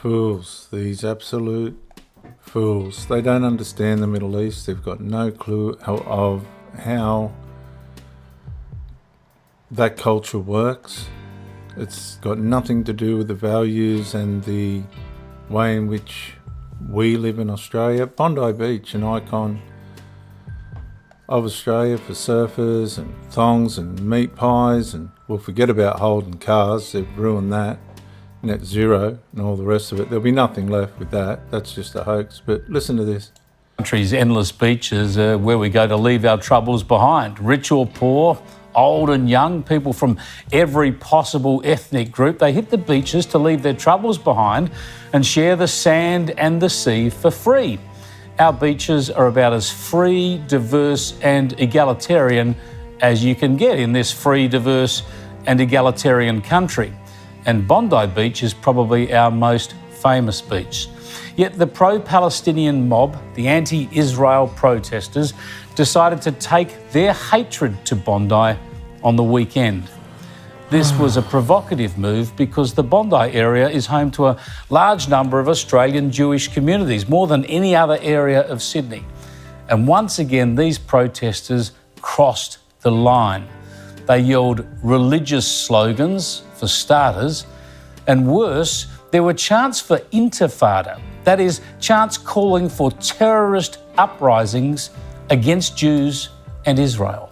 fools, these absolute fools. They don't understand the Middle East. They've got no clue of how that culture works. It's got nothing to do with the values and the way in which we live in Australia. Bondi Beach, an icon of Australia for surfers and thongs and meat pies, and we'll forget about Holden cars. They've ruined that. Net zero and all the rest of it. There'll be nothing left with that. That's just a hoax. But listen to this. Country's endless beaches are where we go to leave our troubles behind. Rich or poor, old and young, people from every possible ethnic group, they hit the beaches to leave their troubles behind and share the sand and the sea for free. Our beaches are about as free, diverse and egalitarian as you can get in this free, diverse and egalitarian country. And Bondi Beach is probably our most famous beach. Yet the pro-Palestinian mob, the anti-Israel protesters, decided to take their hatred to Bondi on the weekend. This was a provocative move because the Bondi area is home to a large number of Australian Jewish communities, more than any other area of Sydney. And once again, these protesters crossed the line. They yelled religious slogans, for starters, and worse, there were chants for intifada, that is, chants calling for terrorist uprisings against Jews and Israel.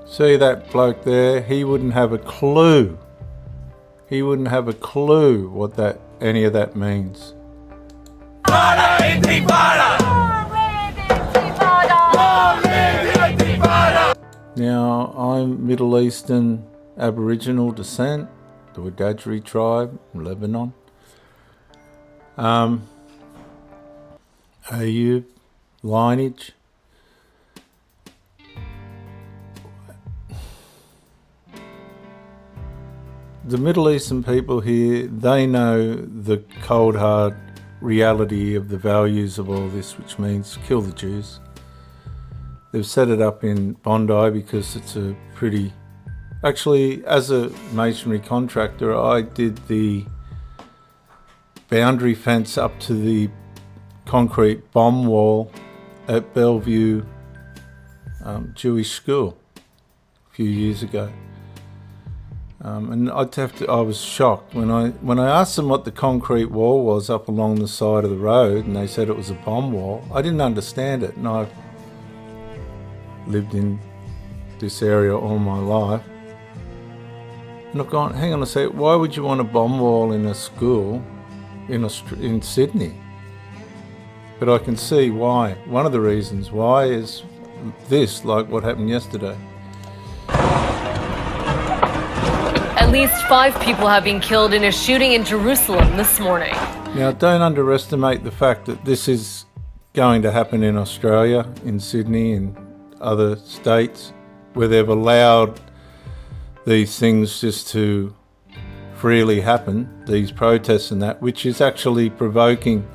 See that bloke there? He wouldn't have a clue. He wouldn't have a clue what any of that means. Now, I'm Middle Eastern Aboriginal descent, the Wadajri tribe, Lebanon. Ayub lineage. The Middle Eastern people here, they know the cold hard reality of the values of all this, which means kill the Jews. They've set it up in Bondi because it's a pretty... Actually, as a masonry contractor, I did the boundary fence up to the concrete bomb wall at Bellevue Jewish School a few years ago. And I was shocked when I asked them what the concrete wall was up along the side of the road, and they said it was a bomb wall. I didn't understand it, and I've lived in this area all my life. And I've gone, hang on a sec, why would you want a bomb wall in a school in Sydney? But I can see why. One of the reasons why is this, like what happened yesterday. At least 5 people have been killed in a shooting in Jerusalem this morning. Now, don't underestimate the fact that this is going to happen in Australia, in Sydney and other states, where they've allowed these things just to freely happen, these protests and that, which is actually provoking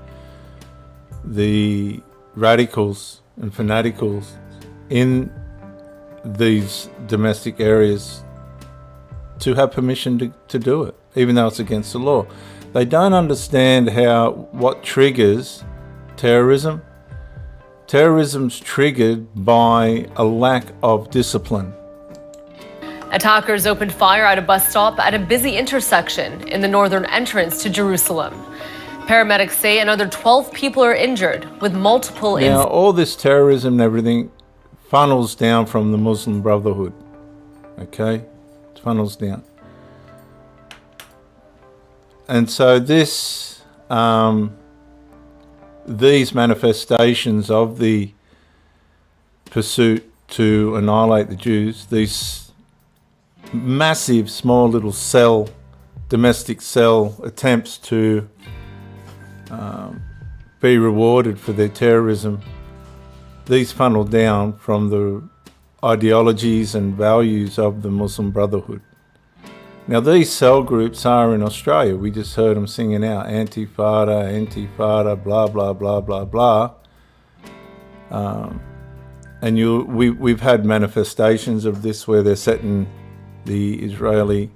the radicals and fanaticals in these domestic areas to have permission to do it, even though it's against the law. They don't understand what triggers terrorism. Terrorism's triggered by a lack of discipline. Attackers opened fire at a bus stop at a busy intersection in the northern entrance to Jerusalem. Paramedics say another 12 people are injured, with multiple... Now, all this terrorism and everything funnels down from the Muslim Brotherhood, okay? Funnels down. And so these manifestations of the pursuit to annihilate the Jews, these massive small little domestic cell attempts to be rewarded for their terrorism, these funnel down from the ideologies and values of the Muslim Brotherhood. Now, these cell groups are in Australia. We just heard them singing out, Antifada, Antifada, blah, blah, blah, blah, blah. And we've had manifestations of this where they're setting the Israeli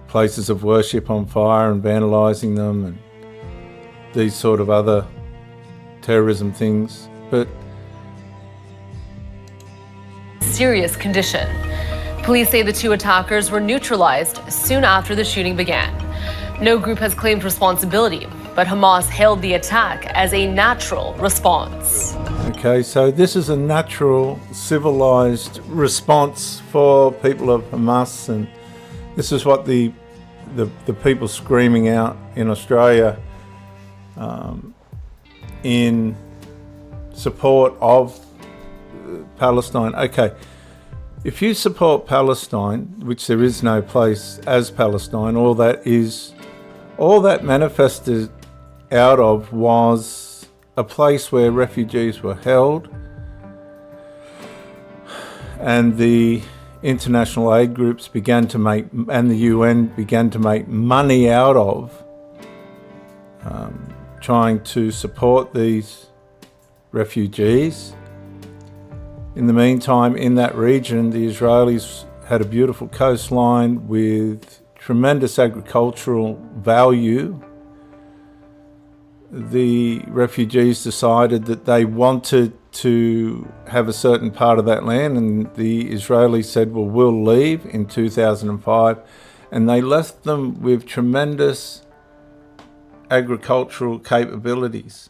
places of worship on fire and vandalising them and these sort of other terrorism things. But serious condition. Police say the two attackers were neutralized soon after the shooting began. No group has claimed responsibility, but Hamas hailed the attack as a natural response. Okay, so this is a natural, civilized response for people of Hamas, and this is what the people screaming out in Australia in support of Palestine. Okay, if you support Palestine, which there is no place as Palestine, all that manifested out of was a place where refugees were held, and the international aid groups began to make, and the UN began to make money out of trying to support these refugees. In the meantime, in that region, the Israelis had a beautiful coastline with tremendous agricultural value. The refugees decided that they wanted to have a certain part of that land, and the Israelis said, well, we'll leave in 2005. And they left them with tremendous agricultural capabilities.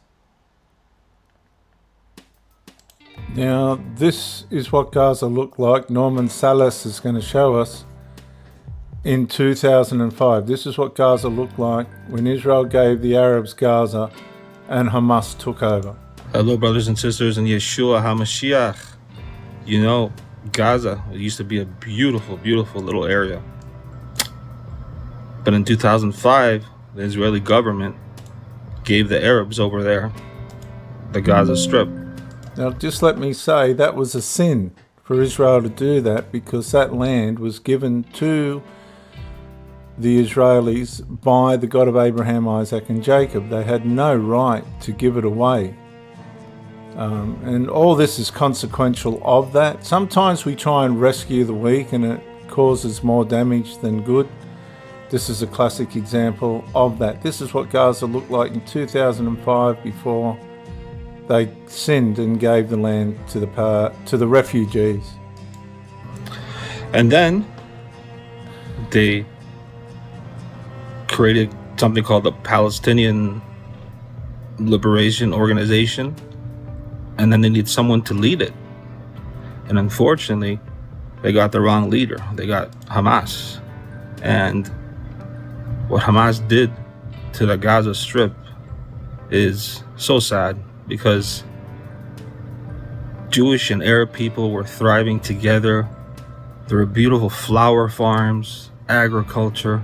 Now, this is what Gaza looked like. Norman Salas is going to show us in 2005. This is what Gaza looked like when Israel gave the Arabs Gaza and Hamas took over. Hello, brothers and sisters in Yeshua HaMashiach. You know, Gaza, it used to be a beautiful, beautiful little area. But in 2005, the Israeli government gave the Arabs over there the Gaza Strip. Now, just let me say that was a sin for Israel to do that, because that land was given to the Israelis by the God of Abraham, Isaac, and Jacob. They had no right to give it away. And all this is consequential of that. Sometimes we try and rescue the weak and it causes more damage than good. This is a classic example of that. This is what Gaza looked like in 2005 before they sinned and gave the land to the refugees. And then they created something called the Palestinian Liberation Organization, and then they need someone to lead it. And unfortunately, they got the wrong leader. They got Hamas. And what Hamas did to the Gaza Strip is so sad, because Jewish and Arab people were thriving together. There were beautiful flower farms, agriculture.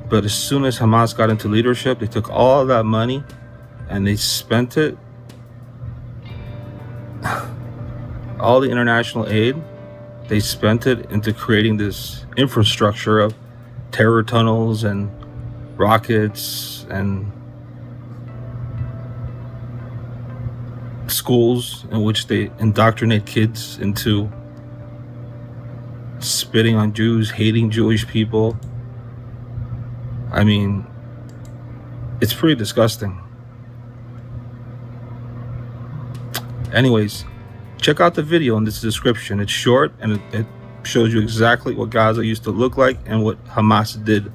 But as soon as Hamas got into leadership, they took all that money and they spent it. All the international aid, they spent it into creating this infrastructure of terror tunnels and rockets and schools in which they indoctrinate kids into spitting on Jews, hating Jewish people. I mean, it's pretty disgusting. Anyways, check out the video in this description. It's short and it shows you exactly what Gaza used to look like and what Hamas did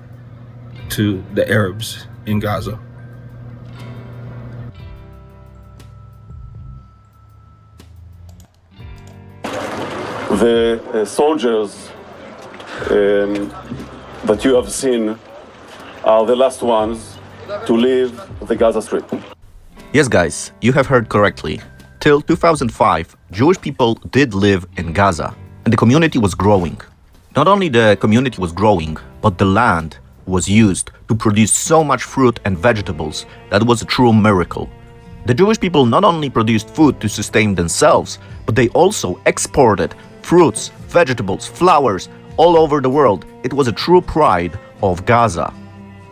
to the Arabs in Gaza. The soldiers that you have seen are the last ones to leave the Gaza Strip. Yes, guys, you have heard correctly. Till 2005, Jewish people did live in Gaza, and the community was growing. Not only the community was growing, but the land was used to produce so much fruit and vegetables that was a true miracle. The Jewish people not only produced food to sustain themselves, but they also exported fruits, vegetables, flowers all over the world. It was a true pride of Gaza.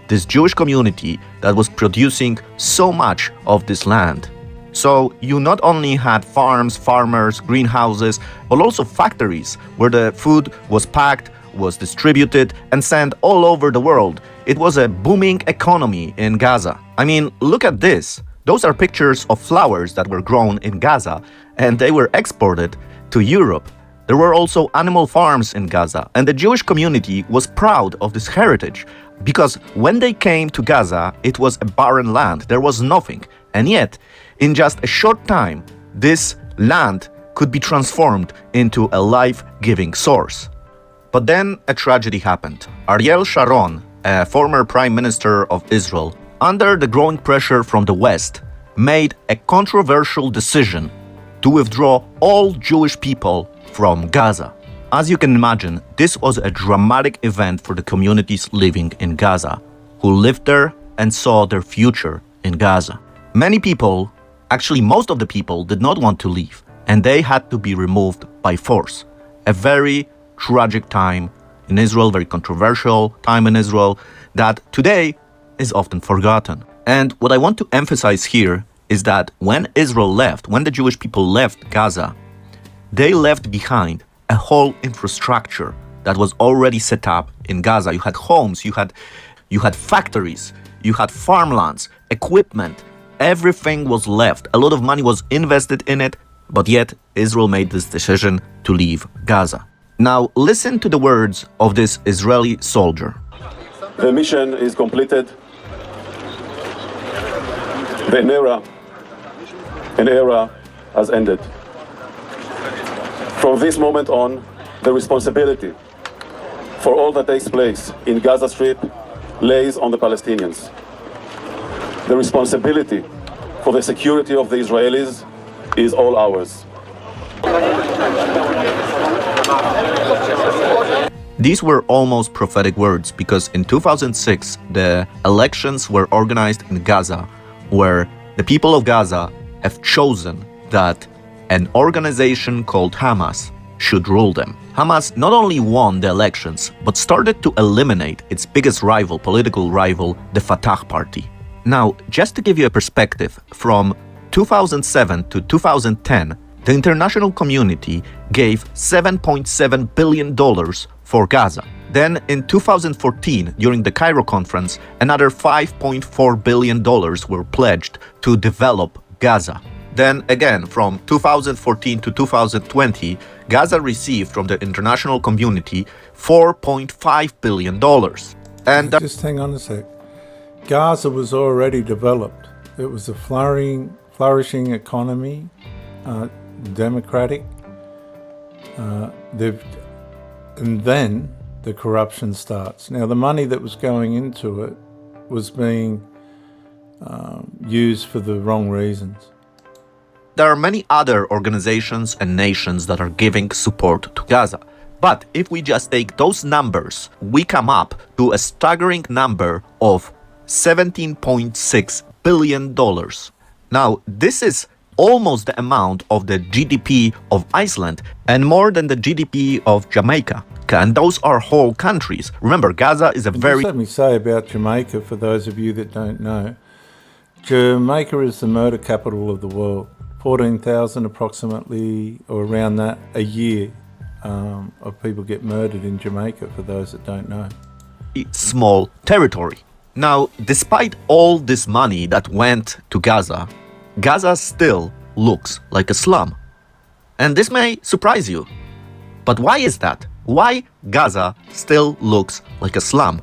This Jewish community that was producing so much of this land. So you not only had farms, farmers, greenhouses, but also factories where the food was packed, was distributed, and sent all over the world. It was a booming economy in Gaza. I mean, look at this. Those are pictures of flowers that were grown in Gaza, and they were exported to Europe. There were also animal farms in Gaza, and the Jewish community was proud of this heritage, because when they came to Gaza, it was a barren land, there was nothing. And yet, in just a short time, this land could be transformed into a life-giving source. But then a tragedy happened. Ariel Sharon, a former prime minister of Israel, under the growing pressure from the West, made a controversial decision to withdraw all Jewish people from Gaza. As you can imagine, this was a dramatic event for the communities living in Gaza, who lived there and saw their future in Gaza. Many people, actually most of the people, did not want to leave, and they had to be removed by force. A very tragic time in Israel, very controversial time in Israel, that today is often forgotten. And what I want to emphasize here is that when Israel left, when the Jewish people left Gaza, they left behind a whole infrastructure that was already set up in Gaza. You had homes, you had factories, you had farmlands, equipment, everything was left. A lot of money was invested in it, but yet Israel made this decision to leave Gaza. Now listen to the words of this Israeli soldier. The mission is completed. An era has ended. From this moment on, the responsibility for all that takes place in Gaza Strip lays on the Palestinians. The responsibility for the security of the Israelis is all ours. These were almost prophetic words because in 2006, the elections were organized in Gaza, where the people of Gaza have chosen that an organization called Hamas should rule them. Hamas not only won the elections, but started to eliminate its biggest rival, political rival, the Fatah party. Now, just to give you a perspective, from 2007 to 2010, the international community gave $7.7 billion for Gaza. Then in 2014, during the Cairo conference, another $5.4 billion were pledged to develop Gaza. Then again, from 2014 to 2020, Gaza received from the international community $4.5 billion. And just hang on a sec. Gaza was already developed. It was a flourishing economy, democratic. And then the corruption starts. Now, the money that was going into it was being used for the wrong reasons. there are many other organizations and nations that are giving support to Gaza. But if we just take those numbers, we come up to a staggering number of $17.6 billion. Now, this is almost the amount of the GDP of Iceland and more than the GDP of Jamaica. And those are whole countries. Remember, Gaza is a very... Just let me say about Jamaica, for those of you that don't know. Jamaica is the murder capital of the world. 14,000 approximately, or around that, a year of people get murdered in Jamaica, for those that don't know. Small territory. Now, despite all this money that went to Gaza, Gaza still looks like a slum. And this may surprise you. But why is that? Why Gaza still looks like a slum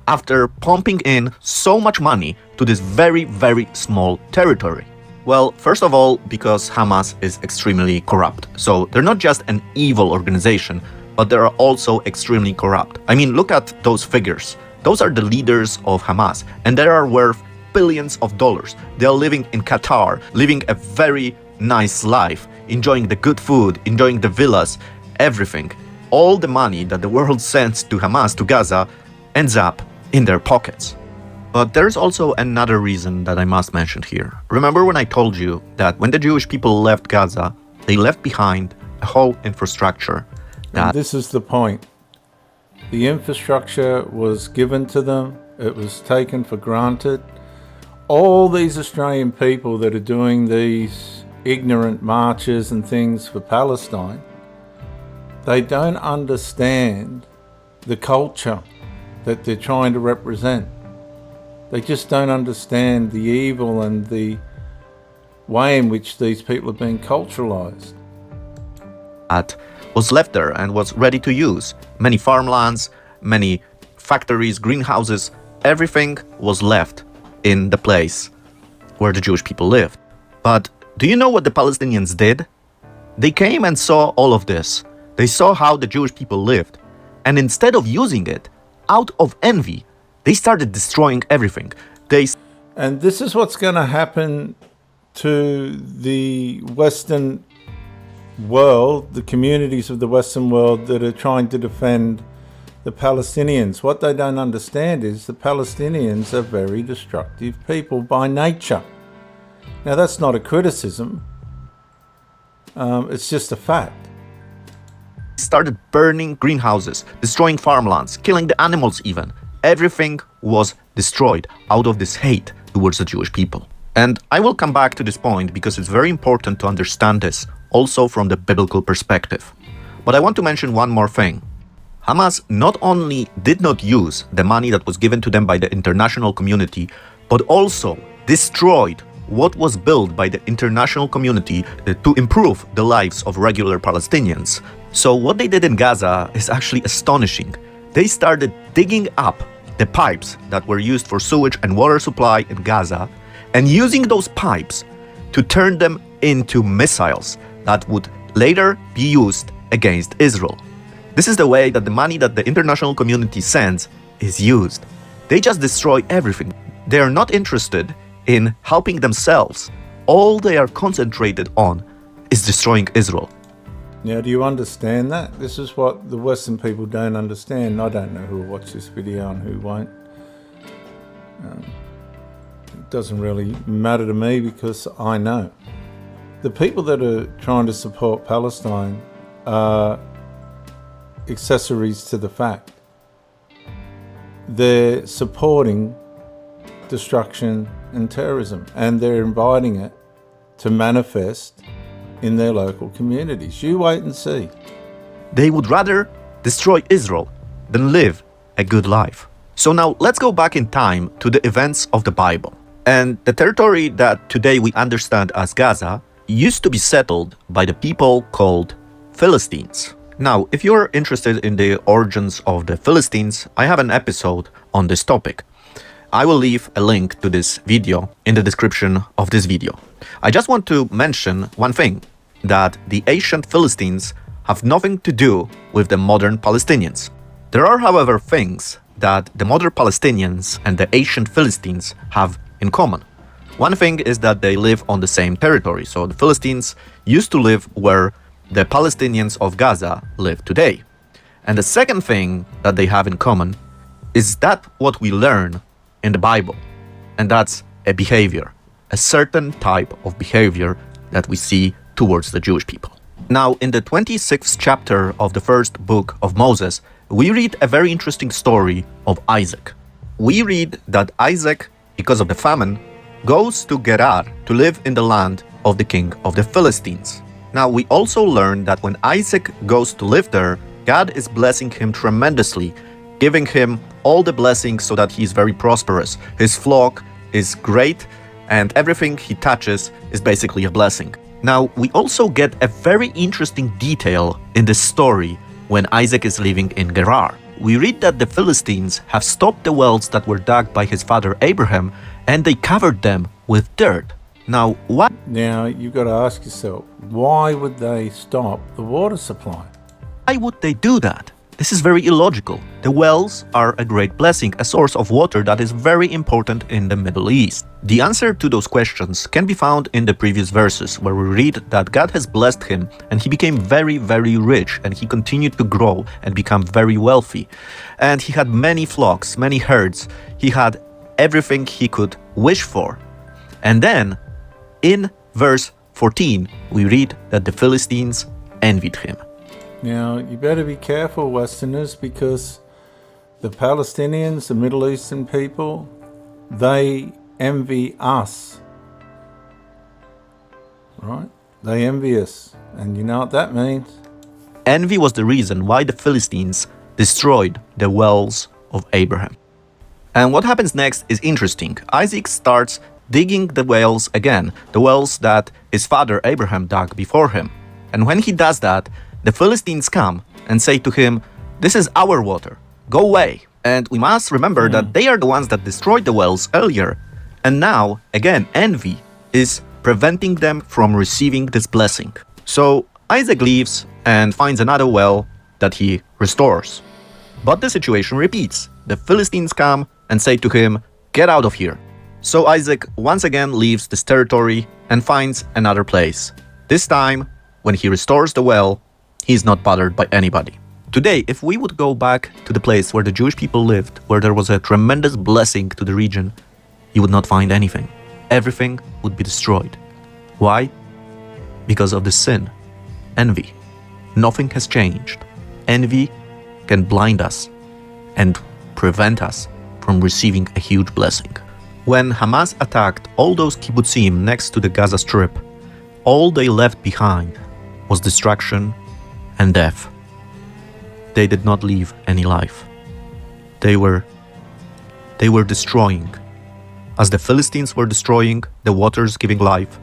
after pumping in so much money to this very, very small territory? Well, first of all, because Hamas is extremely corrupt. So they're not just an evil organization, but they are also extremely corrupt. I mean, look at those figures. Those are the leaders of Hamas, and they are worth billions of dollars. They are living in Qatar, living a very nice life, enjoying the good food, enjoying the villas, everything. All the money that the world sends to Hamas, to Gaza, ends up in their pockets. But there's also another reason that I must mention here. Remember when I told you that when the Jewish people left Gaza, they left behind a whole infrastructure that... And this is the point. The infrastructure was given to them. It was taken for granted. all these Australian people that are doing these ignorant marches and things for Palestine, they don't understand the culture that they're trying to represent. They just don't understand the evil and the way in which these people are being culturalized. That was left there and was ready to use. Many farmlands, many factories, greenhouses, everything was left in the place where the Jewish people lived. But do you know what the Palestinians did? They came and saw all of this. They saw how the Jewish people lived. And instead of using it, out of envy, they started destroying everything. And this is what's going to happen to the Western world, the communities of the Western world that are trying to defend the Palestinians. What they don't understand is the Palestinians are very destructive people by nature. Now, that's not a criticism. It's just a fact. Started burning greenhouses, destroying farmlands, killing the animals even. Everything was destroyed out of this hate towards the Jewish people. And I will come back to this point because it's very important to understand this also from the biblical perspective. But I want to mention one more thing. Hamas not only did not use the money that was given to them by the international community, but also destroyed what was built by the international community to improve the lives of regular Palestinians. So what they did in Gaza is actually astonishing. They started digging up the pipes that were used for sewage and water supply in Gaza and using those pipes to turn them into missiles that would later be used against Israel. This is the way that the money that the international community sends is used. They just destroy everything. They are not interested in helping themselves. All they are concentrated on is destroying Israel. Now, do you understand that? This is what the Western people don't understand. I don't know who will watch this video and who won't. It doesn't really matter to me because I know. The people that are trying to support Palestine are accessories to the fact. They're supporting destruction and terrorism, and they're inviting it to manifest in their local communities. You wait and see. They would rather destroy Israel than live a good life. So now let's go back in time to the events of the Bible. And the territory that today we understand as Gaza used to be settled by the people called Philistines. Now, if you're interested in the origins of the Philistines, I have an episode on this topic. I will leave a link to this video in the description of this video. I just want to mention one thing, that the ancient Philistines have nothing to do with the modern Palestinians. There are, however, things that the modern Palestinians and the ancient Philistines have in common. One thing is that they live on the same territory. So the Philistines used to live where the Palestinians of Gaza live today. And the second thing that they have in common is that what we learn in the Bible, and that's a behavior, a certain type of behavior that we see towards the Jewish people. Now, in the 26th chapter of the first book of Moses, we read a very interesting story of Isaac. We read that Isaac, because of the famine, goes to Gerar to live in the land of the king of the Philistines. Now, we also learn that when Isaac goes to live there, God is blessing him tremendously, giving him all the blessings so that he is very prosperous. His flock is great, and everything he touches is basically a blessing. Now, we also get a very interesting detail in this story when Isaac is living in Gerar. We read that the Philistines have stopped the wells that were dug by his father Abraham, and they covered them with dirt. Now, what? Now, you've got to ask yourself, why would they stop the water supply? Why would they do that? This is very illogical. The wells are a great blessing, a source of water that is very important in the Middle East. The answer to those questions can be found in the previous verses, where we read that God has blessed him and he became very, very rich, and he continued to grow and become very wealthy. And he had many flocks, many herds. He had everything he could wish for. And then, in verse 14, we read that the Philistines envied him. Now, you better be careful, Westerners, because the Palestinians, the Middle Eastern people, they envy us. Right? They envy us. And you know what that means? Envy was the reason why the Philistines destroyed the wells of Abraham. And what happens next is interesting. Isaac starts digging the wells again, the wells that his father Abraham dug before him. And when he does that, the Philistines come and say to him, "This is our water, go away." And we must remember that they are the ones that destroyed the wells earlier. And now, again, envy is preventing them from receiving this blessing. So Isaac leaves and finds another well that he restores. But the situation repeats. The Philistines come and say to him, "Get out of here." So Isaac once again leaves this territory and finds another place. This time, when he restores the well, he's not bothered by anybody. Today, if we would go back to the place where the Jewish people lived, where there was a tremendous blessing to the region, you would not find anything. Everything would be destroyed. Why? Because of the sin, envy. Nothing has changed. Envy can blind us and prevent us from receiving a huge blessing. When Hamas attacked all those kibbutzim next to the Gaza Strip, all they left behind was destruction and death. They did not leave any life. They were destroying. As the Philistines were destroying the waters giving life,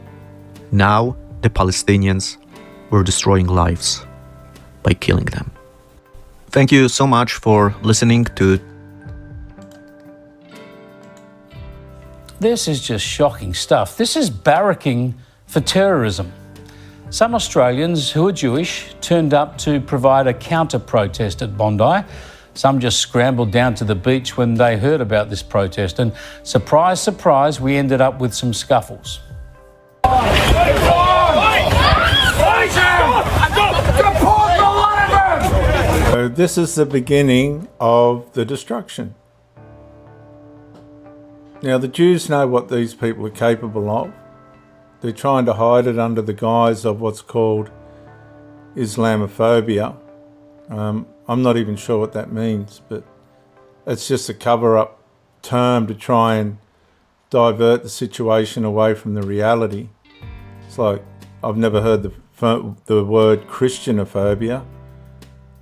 now the Palestinians were destroying lives by killing them. Thank you so much for listening to. This is just shocking stuff. This is barracking for terrorism. Some Australians who are Jewish turned up to provide a counter-protest at Bondi. Some just scrambled down to the beach when they heard about this protest, and surprise, surprise, we ended up with some scuffles. So this is the beginning of the destruction. Now the Jews know what these people are capable of. They're trying to hide it under the guise of what's called Islamophobia. I'm not even sure what that means, but it's just a cover-up term to try and divert the situation away from the reality. It's like, I've never heard the word Christianophobia,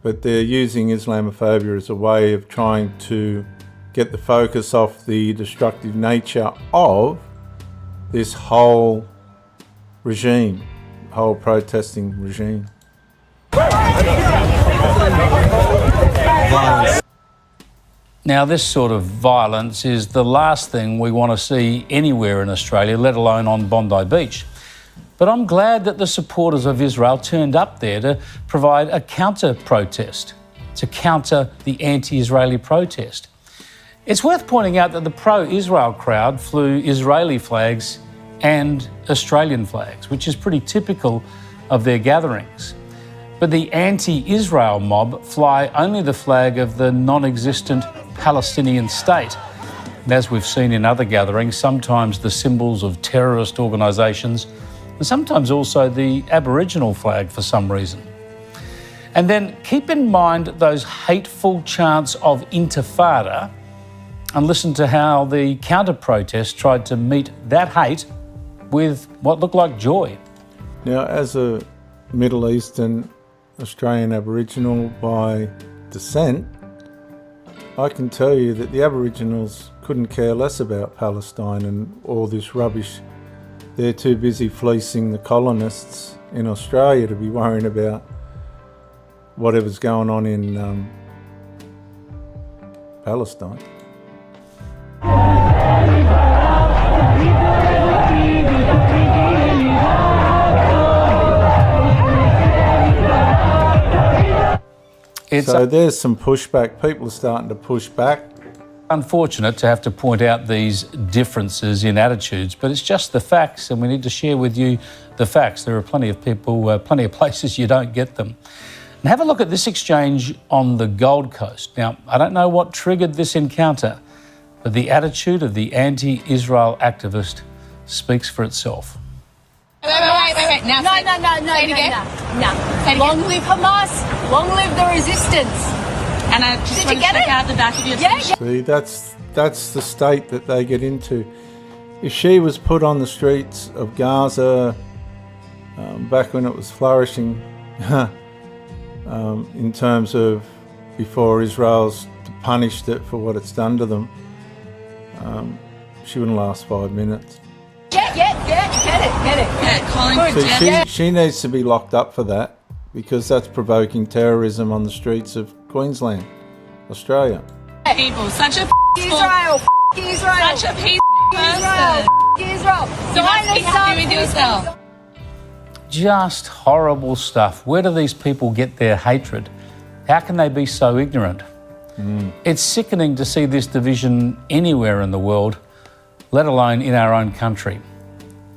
but they're using Islamophobia as a way of trying to get the focus off the destructive nature of this whole regime, whole protesting regime. Now, this sort of violence is the last thing we want to see anywhere in Australia, let alone on Bondi Beach. But I'm glad that the supporters of Israel turned up there to provide a counter-protest, to counter the anti-Israeli protest. It's worth pointing out that the pro-Israel crowd flew Israeli flags and Australian flags, which is pretty typical of their gatherings. But the anti-Israel mob fly only the flag of the non-existent Palestinian state. And as we've seen in other gatherings, sometimes the symbols of terrorist organisations, and sometimes also the Aboriginal flag for some reason. And then keep in mind those hateful chants of intifada and listen to how the counter-protest tried to meet that hate with what looked like joy. Now, as a Middle Eastern Australian Aboriginal by descent, I can tell you that the Aboriginals couldn't care less about Palestine and all this rubbish. They're too busy fleecing the colonists in Australia to be worrying about whatever's going on in Palestine. So there's some pushback. People are starting to push back. Unfortunate to have to point out these differences in attitudes, but it's just the facts, and we need to share with you the facts. There are plenty of people, plenty of places you don't get them. And have a look at this exchange on the Gold Coast. Now, I don't know what triggered this encounter, but the attitude of the anti-Israel activist speaks for itself. Wait. Now no. Say it again. No. Long live Hamas. Long live the resistance. And I just want to check out the back of your t-shirt. See, that's the state that they get into. If she was put on the streets of Gaza back when it was flourishing, in terms of before Israel's punished it for what it's done to them, she wouldn't last 5 minutes. Get it. Calling for So she needs to be locked up for that, because that's provoking terrorism on the streets of Queensland, Australia. people. Such a Israel. Israel. such a peaceful person. Israel. You must be happy with yourself. Just horrible stuff. Where do these people get their hatred? How can they be so ignorant? It's sickening to see this division anywhere in the world, let alone in our own country.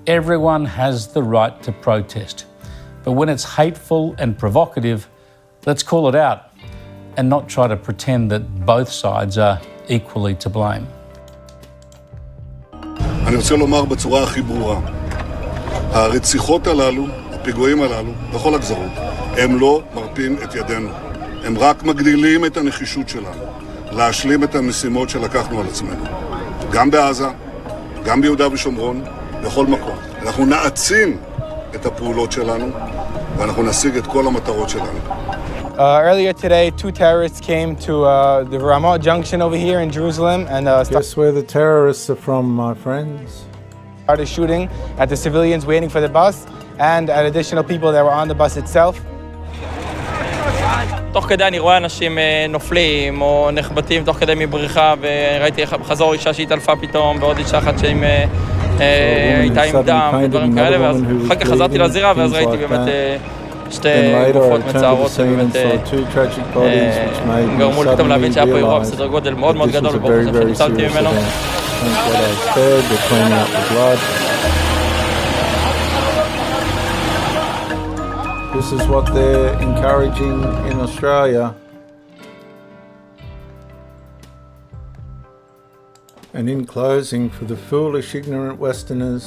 Everyone has the right to protest, but when it's hateful and provocative, let's call it out and not try to pretend that both sides are equally to blame. אני רוצה לומר בצורה הכי ברורה, הרציחות הללו, הפיגועים הללו, בכל הגזרות, הם לא מרפים את ידינו. הם רק מגדילים את הנחישות שלנו, להשלים את המשימות שלקחנו על עצמנו. גם בעזה, גם ביהודה ושומרון, בכל מקום. אנחנו נעצים את הפעולות שלנו, ואנחנו נשיג את כל המטרות שלנו. Earlier today, 2 terrorists came to the Ramah Junction over here in Jerusalem and Guess where the terrorists are from, my friends? started shooting at the civilians waiting for the bus and at additional people that were on the bus itself. תוך כדי אני רואה אנשים נופלים או נחבטים תוך כדי מבריחה, וראיתי בחזור אישה שהתעלפה פתאום ועוד אישה אחת שהיא הייתה עם דם ודברים כאלה, ואז אחר כך חזרתי לזירה ואז ראיתי באמת שתי גופות מצערות שבאמת גרמו לי פתאום להבין שהיה פה אירוע בסדר גודל מאוד מאוד גדול, וברוך השם שניצלתי ממנו. This is what they're encouraging in Australia. And in closing, for the foolish, ignorant Westerners,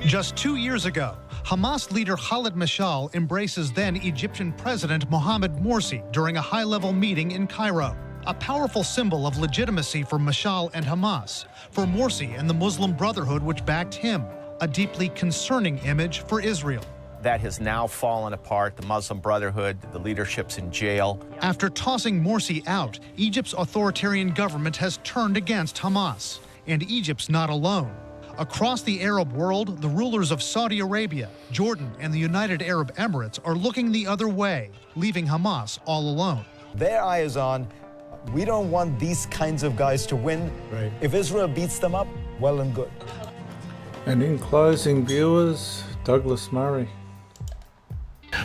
just 2 years ago, Hamas leader Khalid Mashal embraces then Egyptian President Mohamed Morsi during a high-level meeting in Cairo. A powerful symbol of legitimacy for Mashal and Hamas, for Morsi and the Muslim Brotherhood which backed him, a deeply concerning image for Israel. That has now fallen apart. The Muslim Brotherhood, the leadership's in jail. After tossing Morsi out, Egypt's authoritarian government has turned against Hamas. And Egypt's not alone. Across the Arab world, the rulers of Saudi Arabia, Jordan, and the United Arab Emirates are looking the other way, leaving Hamas all alone. Their eye is on, we don't want these kinds of guys to win. Right. If Israel beats them up, well and good. and in closing, viewers, Douglas Murray.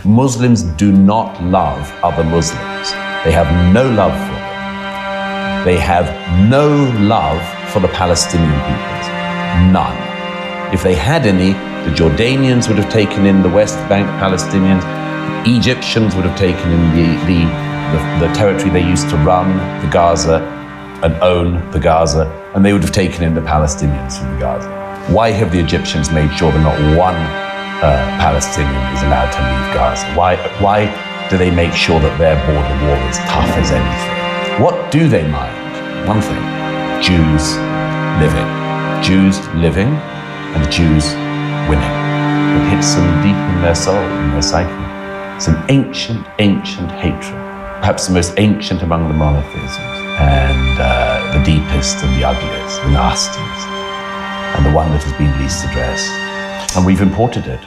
Muslims do not love other Muslims. They have no love for them. They have no love for the Palestinian peoples. None. If they had any, the Jordanians would have taken in the West Bank Palestinians. The Egyptians would have taken in the territory they used to run, the Gaza, and own the Gaza, and they would have taken in the Palestinians from the Gaza. Why have the Egyptians made sure that not one Palestinian is allowed to leave Gaza? Why do they make sure that their border wall is tough as anything? What do they mind? One thing, Jews living. Jews living and Jews winning. It hits them deep in their soul, in their psyche. It's an ancient, ancient hatred, perhaps the most ancient among the monotheisms, and the deepest and the ugliest, the nastiest, and the one that has been least addressed. And we've imported it.